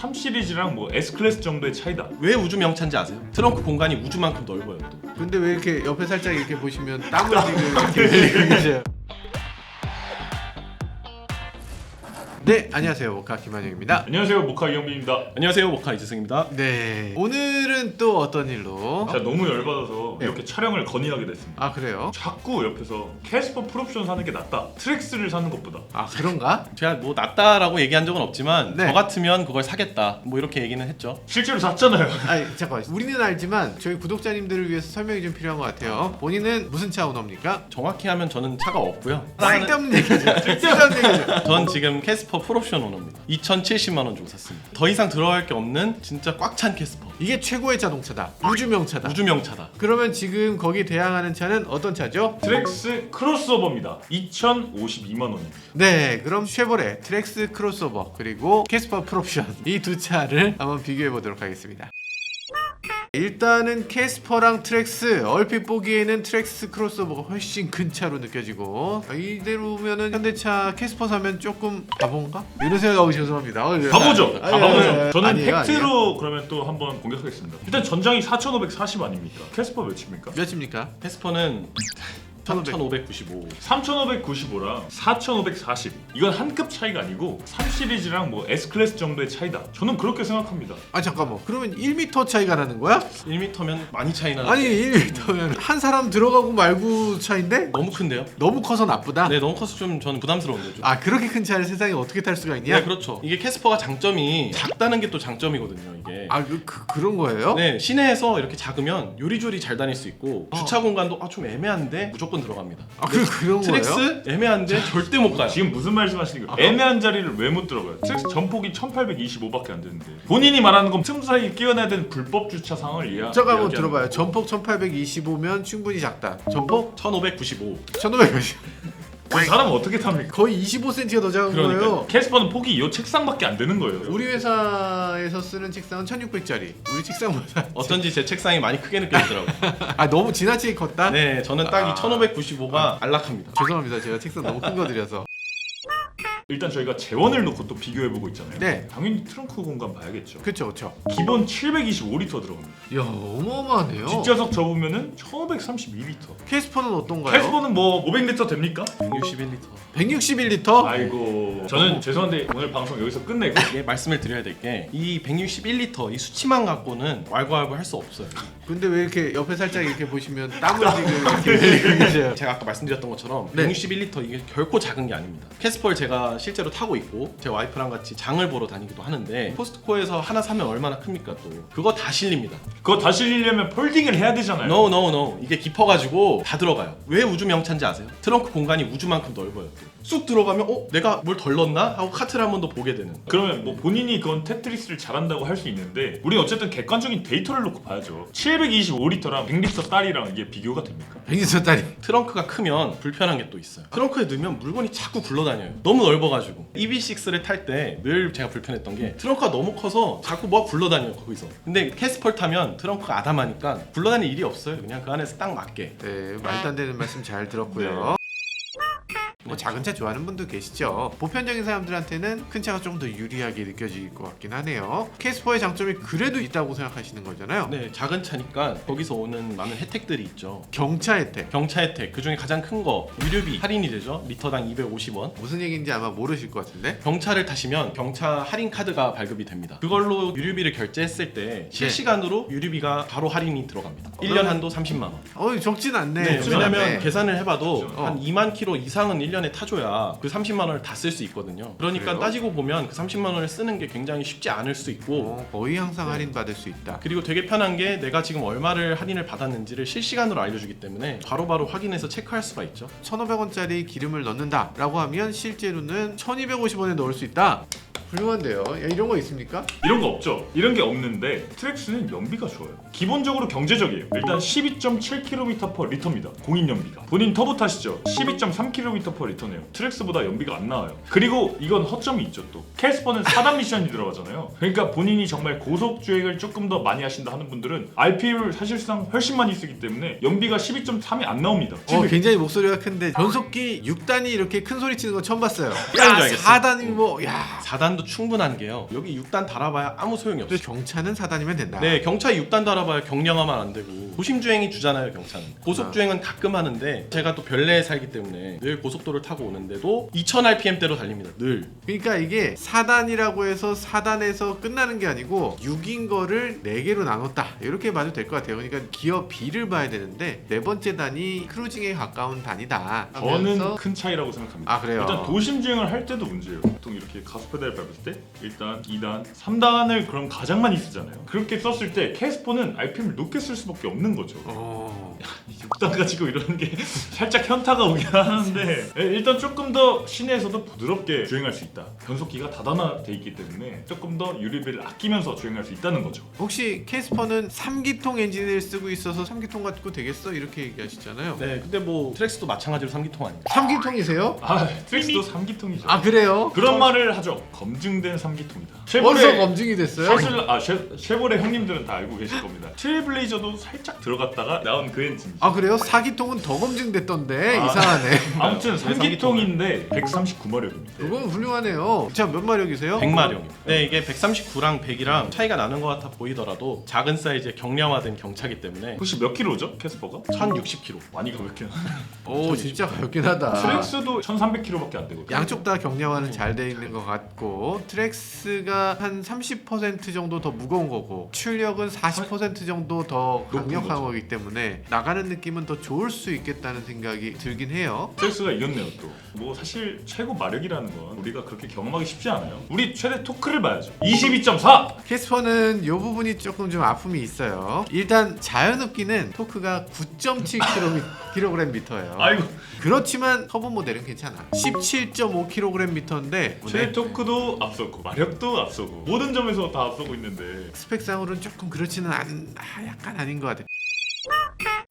3 시리즈랑 뭐 S 클래스 정도의 차이다. 왜 우주 명차인지 아세요? 트렁크 공간이 우주만큼 넓어요. 또. 근데 왜 이렇게 옆에 살짝 이렇게 보시면 땀을 지금 이렇게 계세요? 네, 안녕하세요. 모카 김한영입니다. 안녕하세요, 모카 이영빈입니다. 안녕하세요, 모카 이재승입니다. 네, 오늘은 또 어떤 일로? 제가 너무 열받아서 네. 이렇게 촬영을 건의하게 됐습니다. 아, 그래요? 자꾸 옆에서 캐스퍼 풀옵션 사는 게 낫다, 트랙스를 사는 것보다. 아, 그런가? 제가 뭐 낫다라고 얘기한 적은 없지만 네. 저 같으면 그걸 사겠다 뭐 이렇게 얘기는 했죠. 실제로 샀잖아요. 아니, 잠깐. 우리는 알지만 저희 구독자님들을 위해서 설명이 좀 필요한 것 같아요. 본인은 무슨 차 오너입니까? 정확히 하면 저는 차가 없고요. 쓸데없는 얘기죠. 쓸데없는 얘기죠. 전 지금 캐스퍼 풀옵션 오너입니다. 2,070만 원 주고 샀습니다. 더 이상 들어갈 게 없는 진짜 꽉 찬 캐스퍼. 이게 최고의 자동차다. 우주명차다. 우주명차다. 그러면 지금 거기 대항하는 차는 어떤 차죠? 트랙스 크로스오버입니다. 2,052만 원입니다. 네, 그럼 쉐보레 트랙스 크로스오버 그리고 캐스퍼 풀옵션 이 두 차를 한번 비교해 보도록 하겠습니다. 일단은 캐스퍼랑 트랙스 얼핏 보기에는 트랙스 크로스오버가 훨씬 큰 차로 느껴지고 이대로면은 현대차 캐스퍼 사면 조금 바본가? 이런 생각하고 죄송합니다. 가보죠. 아니, 가보죠. 저는 아니에요, 팩트로 그러면 또 한번 공격하겠습니다. 일단 전장이 4,540 아닙니까? 캐스퍼 몇입니까? 몇입니까? 캐스퍼는 3,595. 3,595랑 4,540. 이건 한 급 차이가 아니고 3 시리즈랑 뭐 S 클래스 정도의 차이다. 저는 그렇게 생각합니다. 아 잠깐만 그러면 1m 차이가 나는 거야? 1m면 많이 차이 나는. 아니 1m면 한 사람 들어가고 말고 차인데? 너무 큰데요? 너무 커서 나쁘다? 네, 너무 커서 좀 저는 부담스러운데 좀. 아 그렇게 큰 차를 세상에 어떻게 탈 수가 있냐? 네, 그렇죠. 이게 캐스퍼가 장점이 작다는 게 또 장점이거든요, 이게. 아 그런 거예요? 네, 시내에서 이렇게 작으면 요리조리 잘 다닐 수 있고 주차 공간도 좀 애매한데 무조건 들어갑니다. 아 그런 거예요? 트랙스 애매한데 절대 못 가요. 지금 무슨 말씀하시는 거예요? 애매한 자리를 왜 못 들어가요? 트랙스 전폭이 1,825밖에 안 되는데 본인이 말하는 건 틈 사이 끼워내야 되는 불법 주차 상황을 잠깐 한번 이야기하는 들어봐요. 거고. 전폭 1825면 충분히 작다. 전폭 1,595. 1550. 그 사람은 어떻게 탑니까? 거의 25cm가 더 작은 그러니까요. 거예요. 캐스퍼는 폭이 이 책상밖에 안 되는 거예요. 우리 회사에서 쓰는 책상은 1600짜리. 우리 책상보다 어쩐지 제 책상이 많이 크게 느껴지더라고요. 아 너무 지나치게 컸다? 네, 저는 딱 이 1,595가 안락합니다. 죄송합니다. 제가 책상 너무 큰 거 드려서. 일단 저희가 재원을 놓고 또 비교해보고 있잖아요. 네. 당연히 트렁크 공간 봐야겠죠. 그쵸 그쵸. 기본 725리터 들어갑니다. 야 어마어마하네요. 뒷좌석 접으면은 1532리터. 캐스퍼는 어떤가요? 캐스퍼는 뭐 500리터 됩니까? 161리터. 161리터? 아이고 저는 죄송한데 오늘 방송 여기서 끝내고 이게 말씀을 드려야 될 게 이 161리터 이 수치만 갖고는 왈가왈부 할 수 없어요. 근데 왜 이렇게 옆에 살짝 이렇게 보시면 땀을 지금 이렇게 계세요? 제가 아까 말씀드렸던 것처럼 네. 161리터 이게 결코 작은 게 아닙니다. 캐스퍼를 제가 실제로 타고 있고 제 와이프랑 같이 장을 보러 다니기도 하는데 코스트코에서 하나 사면 얼마나 큽니까 또. 그거 다 실립니다. 그거 다 실리려면 폴딩을 해야 되잖아요. No. 이게 깊어가지고 다 들어가요. 왜 우주 명차인지 아세요? 트렁크 공간이 우주만큼 넓어요. 쑥 들어가면 내가 뭘 덜 넣었나? 하고 카트를 한 번 더 보게 되는. 그러면 뭐 본인이 그건 테트리스를 잘한다고 할 수 있는데 우리는 어쨌든 객관적인 데이터를 놓고 봐야죠. 725리터랑 100리터 딸이랑 이게 비교가 됩니까? 100리터짜리. 트렁크가 크면 불편한 게 또 있어요. 트렁크에 넣으면 물건이 자꾸 굴러다녀요. 너무 넓어가지고. EV6를 탈 때 늘 제가 불편했던 게 트렁크가 너무 커서 자꾸 뭐가 굴러다녀요 거기서. 근데 캐스퍼를 타면 트렁크가 아담하니까 굴러다닐 일이 없어요. 그냥 그 안에서 딱 맞게. 네 말도 안 되는 말씀 잘 들었고요. 뭐 작은 차 좋아하는 분도 계시죠. 보편적인 사람들한테는 큰 차가 조금 더 유리하게 느껴질 것 같긴 하네요. 캐스퍼의 장점이 그래도 있다고 생각하시는 거잖아요. 네, 작은 차니까 거기서 오는 많은 혜택들이 있죠. 경차 혜택. 경차 혜택, 그 중에 가장 큰 거 유류비 할인이 되죠. 리터당 250원. 무슨 얘기인지 아마 모르실 것 같은데. 경차를 타시면 경차 할인 카드가 발급이 됩니다. 그걸로 유류비를 결제했을 때 실시간으로 유류비가 바로 할인이 들어갑니다. 1년 한도 30만 원. 적진 않네. 네, 적진 왜냐면 않네. 계산을 해봐도 그렇죠. 한 2만 킬로 이상은 1년에 타줘야 그 30만 원을 다 쓸 수 있거든요. 그러니까 그래요? 따지고 보면 그 30만 원을 쓰는 게 굉장히 쉽지 않을 수 있고 거의 항상 할인 받을 수 있다. 그리고 되게 편한 게 내가 지금 얼마를 할인을 받았는지를 실시간으로 알려주기 때문에 바로바로 확인해서 체크할 수가 있죠. 1,500원짜리 기름을 넣는다 라고 하면 실제로는 1,250원에 넣을 수 있다. 훌륭한데요. 야, 이런 거 있습니까? 이런 거 없죠. 이런 게 없는데 트랙스는 연비가 좋아요. 기본적으로 경제적이에요. 일단 12.7km/L입니다. 공인 연비가. 본인 터보 타시죠? 12.3km/L네요. 트랙스보다 연비가 안 나와요. 그리고 이건 허점이 있죠 또. 캐스퍼는 4단 미션이 들어가잖아요. 그러니까 본인이 정말 고속 주행을 조금 더 많이 하신다 하는 분들은 RPM을 사실상 훨씬 많이 쓰기 때문에 연비가 12.3이 안 나옵니다. 굉장히 목소리가 큰데 변속기 6단이 이렇게 큰 소리 치는 거 처음 봤어요. 줄 알겠어요. 4단이 뭐 야. 4단도 4단도 충분한 게요. 여기 6단 달아봐야 아무 소용이 근데 없어요. 경차는 4단이면 된다. 네, 경차에 6단 달아봐야 경량화만 안 되고 도심 주행이 주잖아요, 경차는. 고속 주행은 가끔 하는데 제가 또 별내에 살기 때문에 늘 고속도로를 타고 오는데도 2000rpm대로 달립니다. 늘. 그러니까 이게 4단이라고 해서 4단에서 끝나는 게 아니고 6인 거를 4개로 나눴다 이렇게 봐도 될 것 같아요. 그러니까 기어 B를 봐야 되는데 네 번째 단이 크루징에 가까운 단이다. 저는 하면서- 큰 차이라고 생각합니다. 아 그래요? 일단 도심 주행을 할 때도 문제예요. 보통 이렇게 가속 페달을 밟을 때 1단, 2단, 3단을 그럼 가장 많이 쓰잖아요. 그렇게 썼을 때 캐스퍼는 RPM을 높게 쓸 수밖에 없는 거죠. 6단 가지고 이러는 게 살짝 현타가 오긴 하는데 일단 조금 더 시내에서도 부드럽게 주행할 수 있다. 변속기가 다단화돼 있기 때문에 조금 더 유리비를 아끼면서 주행할 수 있다는 거죠. 혹시 캐스퍼는 3기통 엔진을 쓰고 있어서 3기통 갖고 되겠어? 이렇게 얘기하시잖아요. 네, 근데 뭐 트랙스도 마찬가지로 3기통 아니에요. 3기통이세요? 아, 트릭스도 3기통이죠. 아 그래요? 그런 말을 하죠. 검증된 3기통이다. 벌써 검증이 됐어요? 쉐보레 형님들은 다 알고 계실 겁니다. 트레일블레이저도 살짝 들어갔다가 나온 그 엔진이죠. 아 그래요? 4기통은 더 검증됐던데 아. 이상하네. 아무튼 왜 3기통인데 139마력입니다. 그건 훌륭하네요. 자 몇 마력이세요? 100마력입니다. 네, 이게 139랑 100이랑 차이가 나는 것 같아 보이더라도 작은 사이즈의 경량화된 경차기 때문에 혹시 몇 킬로죠? 캐스퍼가? 1060km. 많이 가볍긴 하네. 오 진짜 가볍긴 하다. 트렉스도 1300km밖에 안 되거든요. 양쪽 다 경량화는 잘 돼 있는 것 같고 트랙스가 한 30% 정도 더 무거운 거고 출력은 40% 정도 더 높은 강력한 거죠. 거기 때문에 나가는 느낌은 더 좋을 수 있겠다는 생각이 들긴 해요. 트렉스가 이겼네요 또. 뭐 사실 최고 마력이라는 건 우리가 그렇게 경험하기 쉽지 않아요. 우리 최대 토크를 봐야죠. 22.4! 캐스퍼는 이 부분이 조금 좀 아픔이 있어요. 일단 자연흡기는 토크가 9.7kgm예요. 아이고. 그렇지만 터보 모델은 괜찮아. 17.5kgm인데 최대 토크도 앞서고 마력도 앞서고 모든 점에서 다 앞서고 있는데 스펙상으로는 조금 그렇지는 약간 아닌 것 같아.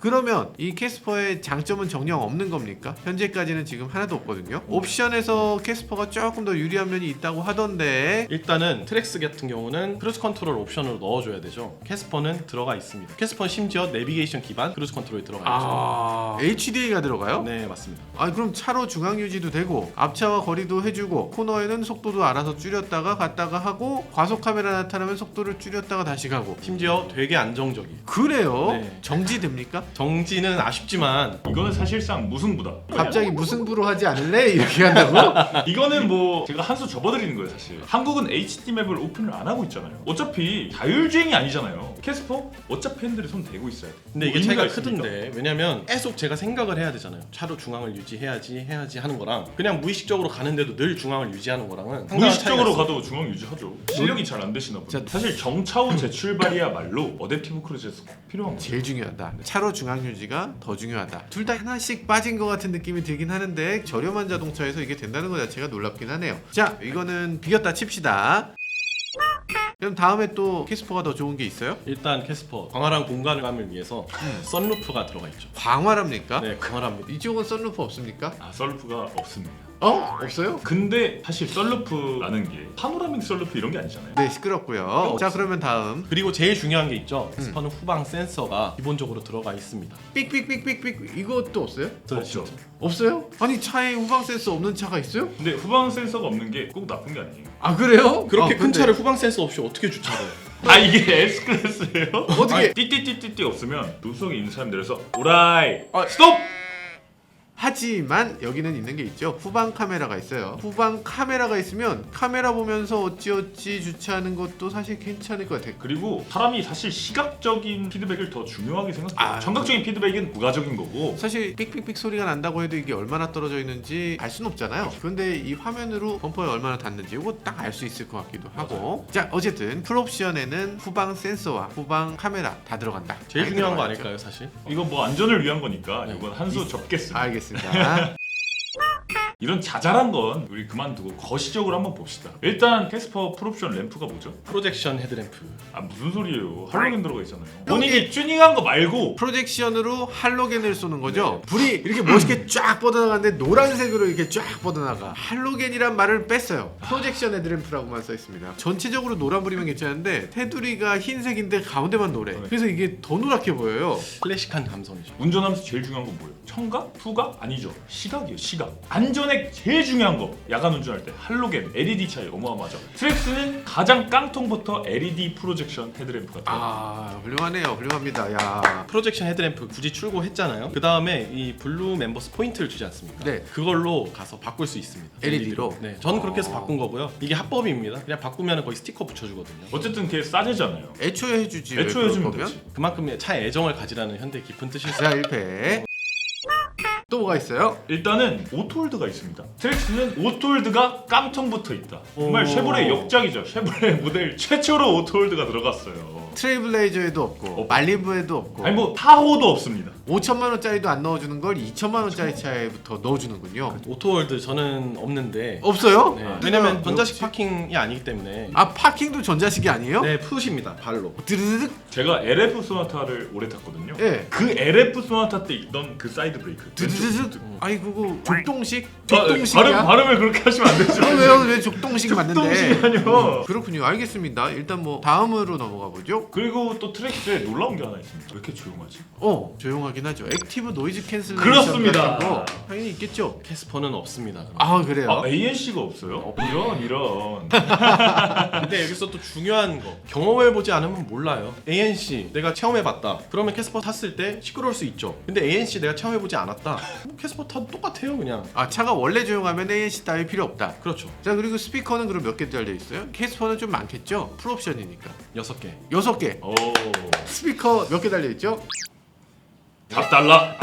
그러면 이 캐스퍼의 장점은 정녕 없는 겁니까? 현재까지는 지금 하나도 없거든요. 옵션에서 캐스퍼가 조금 더 유리한 면이 있다고 하던데 일단은 트랙스 같은 경우는 크루즈 컨트롤 옵션으로 넣어줘야 되죠. 캐스퍼는 들어가 있습니다. 캐스퍼는 심지어 내비게이션 기반 크루즈 컨트롤이 들어가 있죠. HDA가 들어가요? 네, 맞습니다. 아 그럼 차로 중앙 유지도 되고 앞차와 거리도 해주고 코너에는 속도도 알아서 줄였다가 갔다가 하고 과속 카메라 나타나면 속도를 줄였다가 다시 가고 심지어 되게 안정적이에요. 그래요? 네. 정지됩니까? 정지는 아쉽지만 이거는 사실상 무승부다. 갑자기 무승부로 하지 않을래? 이렇게 한다고? 이거는 뭐 제가 한 수 접어드리는 거예요 사실. 한국은 HD 맵을 오픈을 안 하고 있잖아요. 어차피 자율주행이 아니잖아요. 캐스퍼 어차피 핸들에 손 대고 있어야 돼. 근데 이게 뭐 차이가 의미가 있습니까? 크던데 왜냐면 계속 제가 생각을 해야 되잖아요. 차로 중앙을 유지해야지 하는 거랑 그냥 무의식적으로 가는데도 늘 중앙을 유지하는 거랑은 상당한 무의식적으로 차이가 있어요. 가도 중앙 유지하죠. 실력이 잘 안 되시나 보네. 사실 정차후 재출발이야말로 어댑티브 크루즈에서 꼭 필요한 거죠. 제일 중요하다. 차로 중앙 유지가 더 중요하다. 둘 다 하나씩 빠진 것 같은 느낌이 들긴 하는데 저렴한 자동차에서 이게 된다는 것 자체가 놀랍긴 하네요. 자, 이거는 비겼다 칩시다. 그럼 다음에 또 캐스퍼가 더 좋은 게 있어요? 일단 캐스퍼 광활한 공간감을 위해서 선루프가 들어가 있죠. 광활합니까? 네, 광활합니다. 이쪽은 썬루프 없습니까? 아 썰루프가 없습니다. 없어요? 근데 사실 썰루프라는 게 파노라믹 썰루프 이런 게 아니잖아요. 네, 시끄럽고요. 자, 그러면 다음. 그리고 제일 중요한 게 있죠. 캐스퍼는 후방 센서가 기본적으로 들어가 있습니다. 삑삑삑삑삑 이것도 없어요? 없죠. 없어요? 아니 차에 후방 센서 없는 차가 있어요? 근데 후방 센서가 없는 게 꼭 나쁜 게 아니에요. 아 그래요? 그렇게 아, 큰 근데 차를 후방 센서 없이 어떻게 주차해요? 아 이게 S 클래스예요? 어떻게- 아니, 띠띠띠띠띠 없으면 노속에 있는 사람들에서 오라이 아, 스톱! 하지만 여기는 있는 게 있죠. 후방 카메라가 있어요. 후방 카메라가 있으면 카메라 보면서 어찌어찌 주차하는 것도 사실 괜찮을 것 같아요. 그리고 사람이 사실 시각적인 피드백을 더 중요하게 생각해요. 아, 청각적인 피드백은 부가적인 거고 사실 삑삑삑 소리가 난다고 해도 이게 얼마나 떨어져 있는지 알 수는 없잖아요. 그런데 이 화면으로 범퍼에 얼마나 닿는지 이거 딱 알 수 있을 것 같기도 하고. 자, 어쨌든 풀옵션에는 후방 센서와 후방 카메라 다 들어간다. 제일 많이 중요한 거 들어가 있죠. 아닐까요, 사실? 이거 뭐 안전을 위한 거니까 네. 이건 한 수 접겠습니다. 알겠습니다. 이런 자잘한 건 우리 그만두고 거시적으로 한번 봅시다. 일단 캐스퍼 풀옵션 램프가 뭐죠? 프로젝션 헤드램프. 아 무슨 소리예요? 할로겐 들어가 있잖아요. 본인이 튜닝한 거 말고 프로젝션으로 할로겐을 쏘는 거죠. 불이 이렇게 멋있게 쫙 뻗어나가는데 노란색으로 이렇게 쫙 뻗어나가. 할로겐이란 말을 뺐어요. 프로젝션 헤드램프라고만 써 있습니다. 전체적으로 노란불이면 괜찮은데 테두리가 흰색인데 가운데만 노래. 그래서 이게 더 노랗게 보여요. 클래식한 감성이죠. 운전하면서 제일 중요한 건 뭐예요? 청각? 후각? 아니죠. 시각이에요. 시각. 안전에 운전에 제일 중요한 거, 야간 운전할 때 할로겐, LED 차이 어마어마하죠. 트랙스는 가장 깡통부터 LED 프로젝션 헤드램프가 들어요. 훌륭하네요. 훌륭합니다. 야. 프로젝션 헤드램프 굳이 출고했잖아요. 그 다음에 이 블루 멤버스 포인트를 주지 않습니까? 네. 그걸로 가서 바꿀 수 있습니다. LED로? 네, 저는 그렇게 해서 바꾼 거고요. 이게 합법입니다. 그냥 바꾸면 거의 스티커 붙여주거든요. 어쨌든 그게 싸제잖아요. 애초에 해주지. 왜 애초에 그럴 해주면 거면? 되지. 그만큼 차에 애정을 가지라는 현대 깊은 뜻이 있어요. 자, 1패. 또 뭐가 있어요? 일단은 오토홀드가 있습니다. 트랙스는 오토홀드가 깡통부터 있다. 정말 오. 쉐보레 역작이죠. 쉐보레 모델 최초로 오토홀드가 들어갔어요. 트레이블레이저에도 없고 말리부에도 없고 아니 뭐 타호도 없습니다. 5천만 원짜리도 안 넣어주는 걸 2천만 원짜리 차에부터 넣어주는군요. 오토홀드 저는 없는데 없어요? 네, 아, 왜냐면 왜 전자식 없지? 파킹이 아니기 때문에 아, 파킹도 전자식이 아니에요? 네, 푸십니다. 발로. 드르륵. 제가 LF 소나타를 오래 탔거든요. 예. 그 LF 소나타 때 있던 그 사이드 브레이크. 드르륵. 아니 그거 족동식? 아, 족동식이야? 발음을 그렇게 하시면 안 되죠. 왜요? 왜 족동식 맞는데? 족동식이라뇨. 그렇군요. 알겠습니다. 일단 뭐 다음으로 넘어가 보죠. 그리고 또 트랙스에 놀라운 게 하나 있습니다. 왜 이렇게 조용하지? 조용하긴 하죠. 액티브 노이즈 캔슬레이션 그렇습니다. 같은 거 당연히 있겠죠. 캐스퍼는 없습니다. 아, 그래요? 아, ANC가 없어요? 이런. 근데 여기서 또 중요한 거 경험해보지 않으면 몰라요. ANC 내가 체험해봤다 그러면 캐스퍼 탔을 때 시끄러울 수 있죠. 근데 ANC 내가 체험해보지 않았다 뭐 캐스퍼 타도 똑같아요 그냥. 아, 차가 원래 조용하면 ANC 따위 필요 없다. 그렇죠. 자, 그리고 스피커는 그럼 몇 개 달려 있어요? 캐스퍼는 좀 많겠죠? 풀옵션이니까 6개. 6개. 오. 스피커 몇 개 달려 있죠? 답 달라.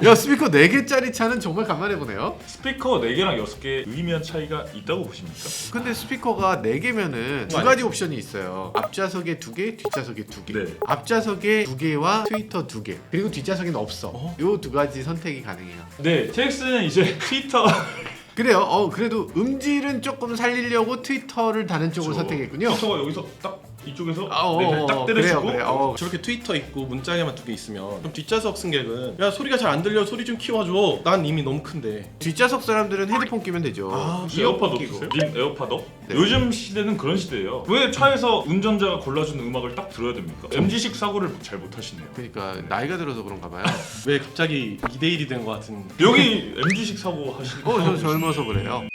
야, 스피커 4개짜리 차는 정말 간만에 보네요. 스피커 4개랑 6개 의미한 차이가 있다고 보십니까? 근데 스피커가 4개면은 두 가지 옵션이 있어요. 앞좌석에 2개, 뒷좌석에 2개. 네. 앞좌석에 2개와 트위터 2개. 그리고 뒷좌석에는 없어. 요 두 가지 선택이 가능해요. 네, 트랙스는 이제 트위터 그래요. 그래도 음질은 조금 살리려고 트위터를 다른 쪽으로 선택했군요. 트위터가 여기서 딱 이쪽에서 아, 네, 딱 그래요, 때려주고 그래요. 저렇게 트위터 있고 문짝에만 2개 있으면 그럼 뒷좌석 승객은 야 소리가 잘 안 들려 소리 좀 키워줘. 난 이미 너무 큰데. 뒷좌석 사람들은 헤드폰 끼면 되죠. 혹시 에어팟 끼고. 없으세요? 님 에어팟 업? 네. 요즘 시대는 그런 시대예요. 왜 차에서 운전자가 골라주는 음악을 딱 들어야 됩니까? MG식 사고를 잘 못하시네요. 그러니까 나이가 들어서 그런가 봐요. 왜 갑자기 2대1이 된 것 같은. 여기 MG식 사고 하시는 저 젊어서 그래요.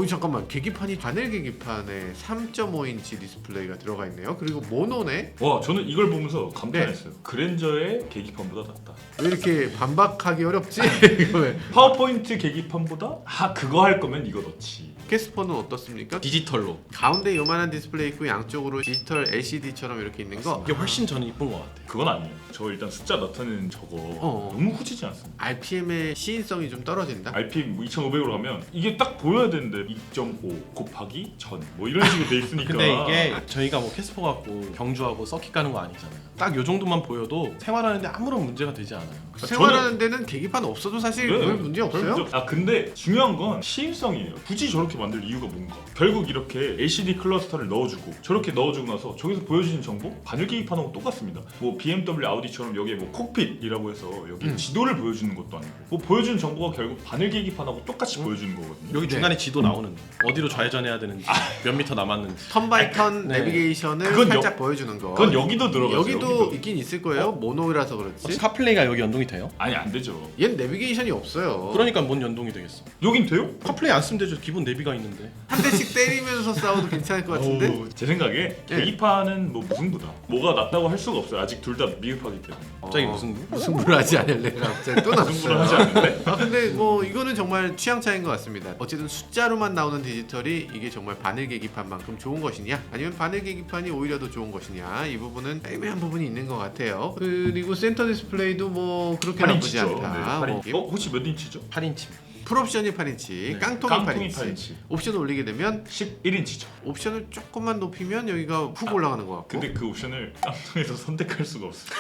잠깐만, 계기판이 바늘 계기판에 3.5인치 디스플레이가 들어가 있네요. 그리고 모노네. 와, 저는 이걸 보면서 감탄했어요. 그랜저의 계기판보다 낫다. 왜 이렇게 반박하기 어렵지? 이거 왜? 파워포인트 계기판보다 그거 할 거면 이거 넣지. 캐스퍼는 어떻습니까? 디지털로. 가운데 요만한 디스플레이 있고 양쪽으로 디지털 LCD처럼 이렇게 있는 거. 이게 훨씬 저는 이쁜 것 같아요. 그건 아니에요. 저 일단 숫자 나타내는 저거 너무 후지지 않습니다. RPM의 시인성이 좀 떨어진다. RPM 2500으로 가면 이게 딱 보여야 되는데 2.5 곱하기 전 뭐 이런 식으로 돼 있으니까. 근데 이게 저희가 뭐 캐스퍼 갖고 경주하고 서킷 가는 거 아니잖아요. 딱 요 정도만 보여도 생활하는데 아무런 문제가 되지 않아요. 생활하는 데는 계기판 없어도 사실 네, 별 문제 없어요. 근데 중요한 건 시인성이에요. 굳이 저렇게 만들 이유가 뭔가. 결국 이렇게 LCD 클러스터를 넣어주고 저렇게 넣어주고 나서 저기서 보여주는 정보 바늘 계기판하고 똑같습니다. 뭐 BMW, 아우디처럼 여기에 뭐 콕핏이라고 해서 여기 지도를 보여주는 것도 아니고 뭐 보여주는 정보가 결국 바늘 계기판하고 똑같이 보여주는 거거든요. 여기 중간에 지도 나오는데 어디로 좌회전해야 되는지 몇 미터 남았는지. 턴 바이 턴 네. 내비게이션을 그건 살짝 보여주는 거. 그건 여기도 들어가죠. 여기도 있긴 있을 거예요. 모노라서 그렇지. 카플레이가 여기 연동이 돼요? 아니 안 되죠. 얘는 내비게이션이 없어요. 그러니까 뭔 연동이 되겠어? 여긴 돼요? 카플레이 안 쓰면 되죠. 기본 내비가 있는데. 한 대씩 때리면서 싸워도 괜찮을 것 같은데. 어우, 제 생각에 계기판은 뭐 무승부다. 뭐가 낫다고 할 수가 없어요. 아직 둘 다 미흡하기 때문에. 갑자기 무슨 승부를 하지 않을래가 갑자기 또 무승부를 하지 났어요. 않는데? 근데 뭐 이거는 정말 취향 차이인 것 같습니다. 어쨌든 숫자로만 나오는 디지털이 이게 정말 바늘 계기판만큼 좋은 것이냐, 아니면 바늘 계기판이 오히려 더 좋은 것이냐, 이 부분은 애매한 부분이 있는 것 같아요. 그리고 센터 디스플레이도 뭐 그렇게 나쁘지 8인치죠. 않다. 네, 뭐 8인치. 혹시 몇 인치죠? 8인치. 풀옵션이 8인치, 네. 깡통이 깡통이 8인치. 8인치. 옵션을 올리게 되면 11인치죠. 옵션을 조금만 높이면 여기가 훅 올라가는 것 같고. 근데 그 옵션을 깡통에서 선택할 수가 없어요.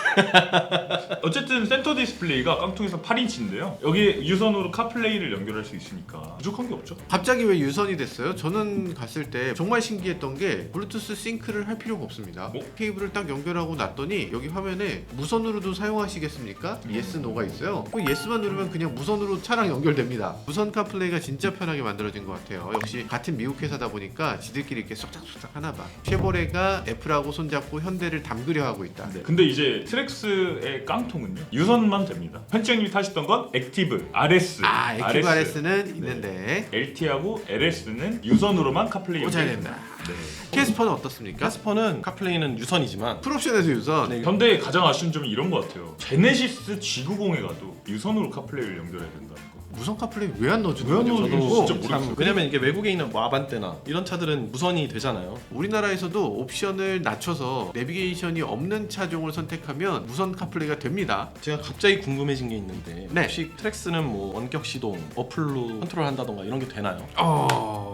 어쨌든 센터 디스플레이가 깡통에서 8인치인데요. 여기에 유선으로 카플레이를 연결할 수 있으니까 부족한 게 없죠. 갑자기 왜 유선이 됐어요? 저는 갔을 때 정말 신기했던 게 블루투스 싱크를 할 필요가 없습니다. 뭐? 케이블을 딱 연결하고 놨더니 여기 화면에 무선으로도 사용하시겠습니까? 예스, 노가 있어요. 그 예스만 누르면 그냥 무선으로 차랑 연결됩니다. 보니까 무선 카플레이가 진짜 편하게 만들어진 것 같아요. 역시 같은 미국 회사다 보니까 지들끼리 이렇게 쏙짝쏙짝 하나봐. 쉐보레가 애플하고 손잡고 현대를 담그려 하고 있다. 네. 근데 이제 트랙스의 깡통은요 유선만 됩니다. 편집장님이 타셨던 건 액티브 RS. 액티브 RS는 있는데 LT하고 LS는 유선으로만 카플레이 꽂아야 연결됩니다. 된다. 네. 캐스퍼는 어떻습니까? 캐스퍼는 카플레이는 유선이지만 풀옵션에서 유선. 네. 현대의 가장 아쉬운 점이 이런 것 같아요. 제네시스 G90에 가도 유선으로 카플레이를 연결해야 된다는 거. 무선 카플레이 왜 안 넣어주는 왜안 거죠? 넣어주는지 그리고 진짜 모르겠어요. 왜냐면 이게 외국에 있는 뭐 아반떼나 이런 차들은 무선이 되잖아요. 우리나라에서도 옵션을 낮춰서 내비게이션이 없는 차종을 선택하면 무선 카플레이가 됩니다. 제가 갑자기 궁금해진 게 있는데 네. 혹시 트랙스는 뭐 원격 시동, 어플로 컨트롤한다던가 이런 게 되나요?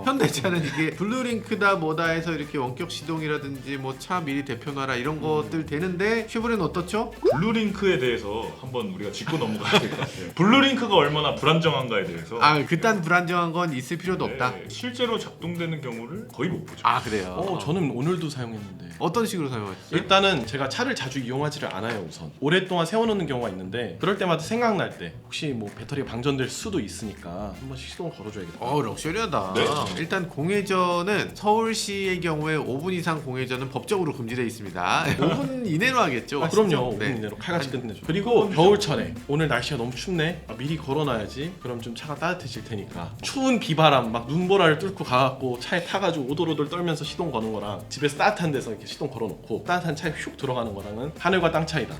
현대차는 이게 블루링크다 뭐다 해서 이렇게 원격 시동이라든지 뭐 차 미리 대표놔라 이런 것들 되는데 쉐보레는 어떻죠? 블루링크에 대해서 한번 우리가 짚고 넘어가야 될 것 같아요. 블루링크가 얼마나 불안정한가에 대해서 그딴 불안정한 건 있을 필요도 없다. 네, 실제로 작동되는 경우를 거의 못 보죠. 그래요? 저는 오늘도 사용했는데 어떤 식으로 사용하셨어요? 일단은 제가 차를 자주 이용하지를 않아요. 우선 오랫동안 세워놓는 경우가 있는데 그럴 때마다 생각날 때 혹시 뭐 배터리가 방전될 수도 있으니까 한 번씩 시동을 걸어줘야겠다. 럭셔리하다. 네. 일단 공회전은 서울시의 경우에 5분 이상 공회전은 법적으로 금지되어 있습니다. 5분 이내로 하겠죠? 그럼요. 네. 5분 이내로 칼같이 끝내죠. 그리고 겨울철에 오늘 날씨가 너무 춥네. 미리 걸어놔야지. 그럼 좀 차가 따뜻해질 테니까. 추운 비바람 막 눈보라를 뚫고 가갖고 차에 타가지고 오돌오돌 떨면서 시동 거는 거랑 집에서 따뜻한 데서 이렇게 시동 걸어놓고 따뜻한 차에 휙 들어가는 거랑은 하늘과 땅 차이다.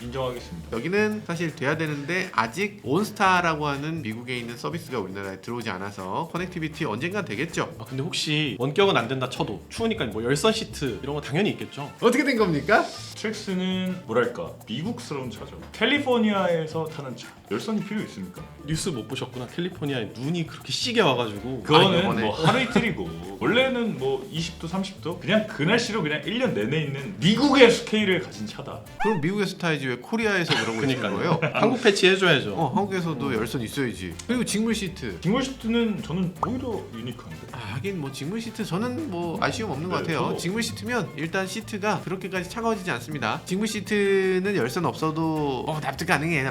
인정하겠습니다. 여기는 사실 돼야 되는데 아직 온스타라고 하는 미국에 있는 서비스가 우리나라에 들어오지 않아서 커넥티비티 언젠간 되겠죠. 근데 혹시 원격은 안 된다 쳐도 추우니까 뭐 열선 시트 이런 거 당연히 있겠죠. 어떻게 된 겁니까? 트랙스는 뭐랄까 미국스러운 차죠. 캘리포니아에서 타는 차. 열선이 필요 있습니까? 뉴스 못 보셨구나. 캘리포니아에 눈이 그렇게 시게 와가지고 그거는 이번에. 뭐 하루 이틀이고 원래는 뭐 20도 30도 그냥 그 날씨로 그냥 1년 내내 있는 미국의 스케일을 가진 차다. 그럼 미국에서 타야지 왜 코리아에서 그러고 계시는 거예요? 한국 패치 해줘야죠. 한국에서도 열선 있어야지. 그리고 직물 시트. 딩글 시트는 저는 오히려 유니크한데. 하긴 뭐 직물 시트 저는 뭐 아쉬움 없는 것 네, 같아요. 저도. 직물 시트면 일단 시트가 그렇게까지 차가워지지 않습니다. 직물 시트는 열선 없어도 납득 가능해.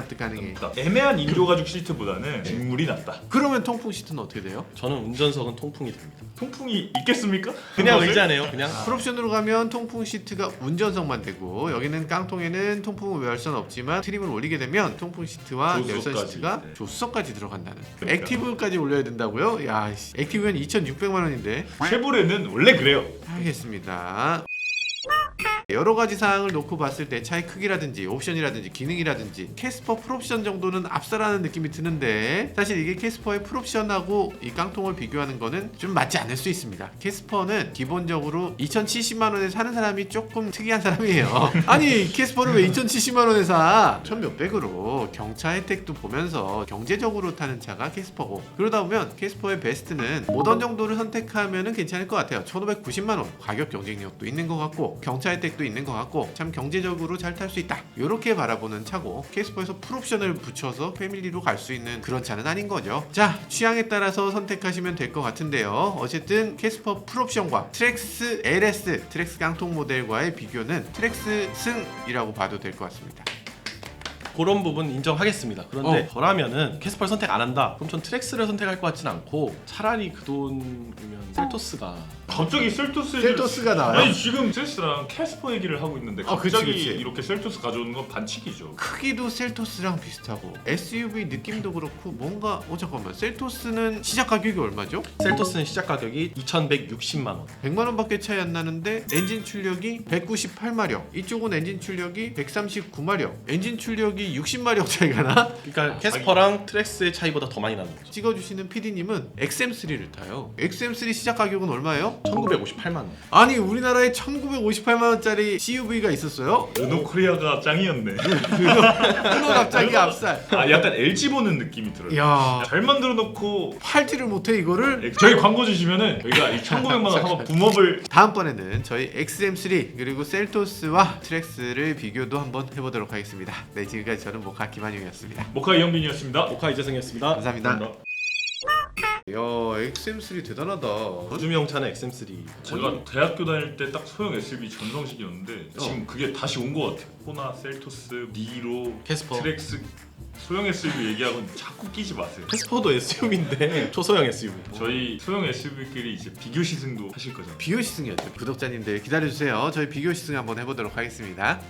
애매한 인조 가죽 시트보다는 직물이 낫다. 그러면 통풍 시트는 어떻게 돼요? 저는 운전석은 통풍이 됩니다. 통풍이 있겠습니까? 그냥 그것을? 의자네요. 그냥 풀옵션으로 가면 통풍 시트가 운전석만 되고 여기는 깡통에는 통풍 열선 없지만 트림을 올리게 되면 통풍 시트와 열선 조수석까지. 시트가 네. 조수석까지 들어간다는. 그러니까. 액티브까지 올려야 된다고요? 야, 액티브는 2,600만 원인데. 쉐보레는 원래 그래요. 알겠습니다. 여러 가지 사항을 놓고 봤을 때 차의 크기라든지 옵션이라든지 기능이라든지 캐스퍼 풀옵션 정도는 앞서라는 느낌이 드는데 사실 이게 캐스퍼의 풀옵션하고 이 깡통을 비교하는 거는 좀 맞지 않을 수 있습니다. 캐스퍼는 기본적으로 2,070만 원에 사는 사람이 조금 특이한 사람이에요. 아니 캐스퍼를 왜 2,070만 원에 사? 1,몇백으로 경차 혜택도 보면서 경제적으로 타는 차가 캐스퍼고 그러다 보면 캐스퍼의 베스트는 모던 정도를 선택하면 괜찮을 것 같아요. 1,590만 원 가격 경쟁력도 있는 것 같고 경차 혜택도 있는 것 같고 참 경제적으로 잘 탈 수 있다 이렇게 바라보는 차고 캐스퍼에서 풀옵션을 붙여서 패밀리로 갈 수 있는 그런 차는 아닌 거죠. 자 취향에 따라서 선택하시면 될 것 같은데요. 어쨌든 캐스퍼 풀옵션과 트랙스 LS 트랙스 깡통 모델과의 비교는 트랙스 승이라고 봐도 될 것 같습니다. 그런 부분 인정하겠습니다. 그런데 저라면은 캐스퍼를 선택 안 한다. 그럼 전 트랙스를 선택할 것 같진 않고 차라리 그 돈이면 셀토스가 갑자기 셀토스가 나와요? 아니 지금 트랙스랑 캐스퍼 얘기를 하고 있는데 그치, 갑자기 그치. 이렇게 셀토스 가져오는 건 반칙이죠. 크기도 셀토스랑 비슷하고 SUV 느낌도 그렇고 뭔가 잠깐만 셀토스는 시작 가격이 얼마죠? 셀토스는 시작 가격이 2,160만 원. 100만 원밖에 차이 안 나는데 엔진 출력이 198마력 이쪽은 엔진 출력이 139마력 엔진 출력이 60마력 차이가 나? 그러니까 캐스퍼랑 트랙스의 차이보다 더 많이 나는 거죠. 찍어주시는 PD님은 XM3를 타요. XM3 시작 가격은 얼마예요? 1,958만 원. 아니 우리나라에 1958만 원짜리 CUV가 있었어요? 르노 코리아가 짱이었네. 그거 갑자기 앞살. 약간 LG 보는 느낌이 들어요. 야 잘 만들어 놓고 팔지를 못해 이거를? 저희 광고 주시면은 저희가 이 1,900만 원 한번 붐업을. 다음번에는 저희 XM3 그리고 셀토스와 트랙스를 비교도 한번 해보도록 하겠습니다. 네 지금까지 저는 모카 김한용이었습니다. 모카 이현빈이었습니다. 모카 이재승이었습니다. 감사합니다. 야 XM3 대단하다. 요즘 차는 XM3. 제가 대학교 다닐 때 딱 소형 SUV 전성시기였는데 지금 그게 다시 온 것 같아요. 호나, 셀토스, 니로, 캐스퍼. 트랙스 소형 SUV 얘기하고 자꾸 끼지 마세요. 캐스퍼도 SUV인데 초소형 SUV. 저희 소형 SUV끼리 이제 비교 시승도 하실 거잖아요. 비교 시승이었죠. 구독자님들 기다려주세요. 저희 비교 시승 한번 해보도록 하겠습니다.